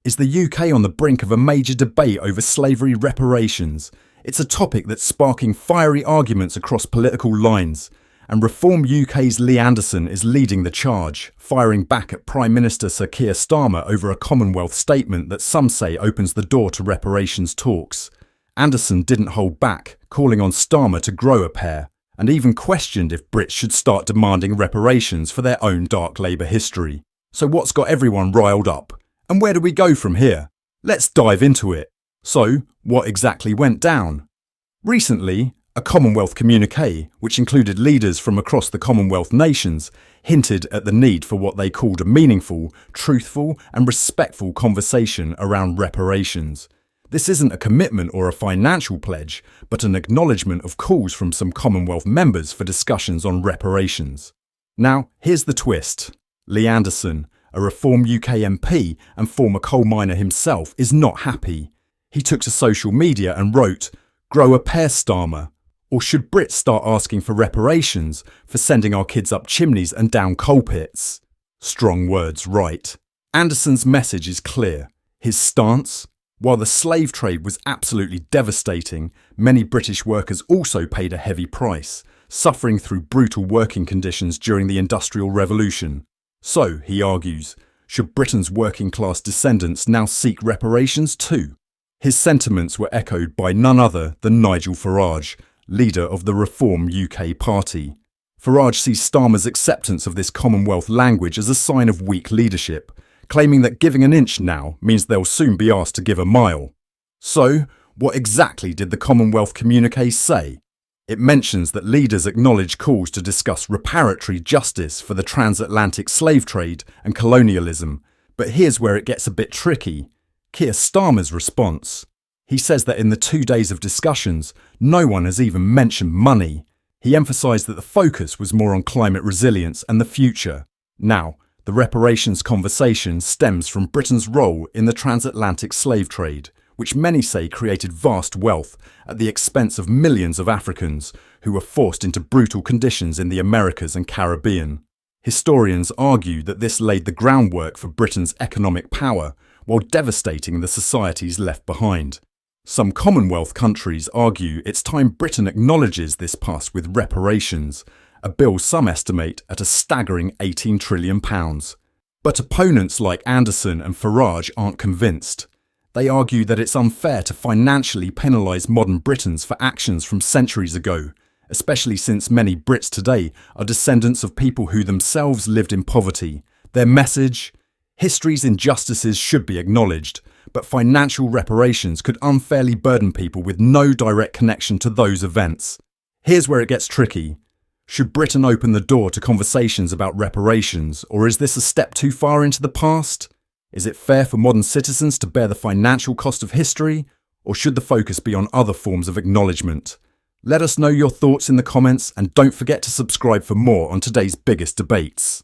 Is the UK on the brink of a major debate over slavery reparations? It's a topic that's sparking fiery arguments across political lines, and Reform UK's Lee Anderson is leading the charge, firing back at Prime Minister Sir Keir Starmer over a Commonwealth statement that some say opens the door to reparations talks. Anderson didn't hold back, calling on Starmer to grow a pair, and even questioned if Brits should start demanding reparations for their own dark Labour history. So what's got everyone riled up? And where do we go from here? Let's dive into it. So, what exactly went down? Recently, a Commonwealth communique, which included leaders from across the Commonwealth nations, hinted at the need for what they called a meaningful, truthful and respectful conversation around reparations. This isn't a commitment or a financial pledge, but an acknowledgement of calls from some Commonwealth members for discussions on reparations. Now, here's the twist. Lee Anderson, a Reform UK MP and former coal miner himself, is not happy. He took to social media and wrote, "Grow a pair, Starmer. Or should Brits start asking for reparations for sending our kids up chimneys and down coal pits?" Strong words, right? Anderson's message is clear. His stance? While the slave trade was absolutely devastating, many British workers also paid a heavy price, suffering through brutal working conditions during the Industrial Revolution. So, he argues, should Britain's working-class descendants now seek reparations too? His sentiments were echoed by none other than Nigel Farage, leader of the Reform UK party. Farage sees Starmer's acceptance of this Commonwealth language as a sign of weak leadership, claiming that giving an inch now means they'll soon be asked to give a mile. So, what exactly did the Commonwealth communique say? It mentions that leaders acknowledge calls to discuss reparatory justice for the transatlantic slave trade and colonialism, but here's where it gets a bit tricky. Keir Starmer's response. He says that in the 2 days of discussions, no one has even mentioned money. He emphasised that the focus was more on climate resilience and the future. Now, the reparations conversation stems from Britain's role in the transatlantic slave trade, which many say created vast wealth at the expense of millions of Africans who were forced into brutal conditions in the Americas and Caribbean. Historians argue that this laid the groundwork for Britain's economic power while devastating the societies left behind. Some Commonwealth countries argue it's time Britain acknowledges this past with reparations, a bill some estimate at a staggering £18 trillion. But opponents like Anderson and Farage aren't convinced. They argue that it's unfair to financially penalise modern Britons for actions from centuries ago, especially since many Brits today are descendants of people who themselves lived in poverty. Their message? History's injustices should be acknowledged, but financial reparations could unfairly burden people with no direct connection to those events. Here's where it gets tricky. Should Britain open the door to conversations about reparations, or is this a step too far into the past? Is it fair for modern citizens to bear the financial cost of history, or should the focus be on other forms of acknowledgement? Let us know your thoughts in the comments, and don't forget to subscribe for more on today's biggest debates.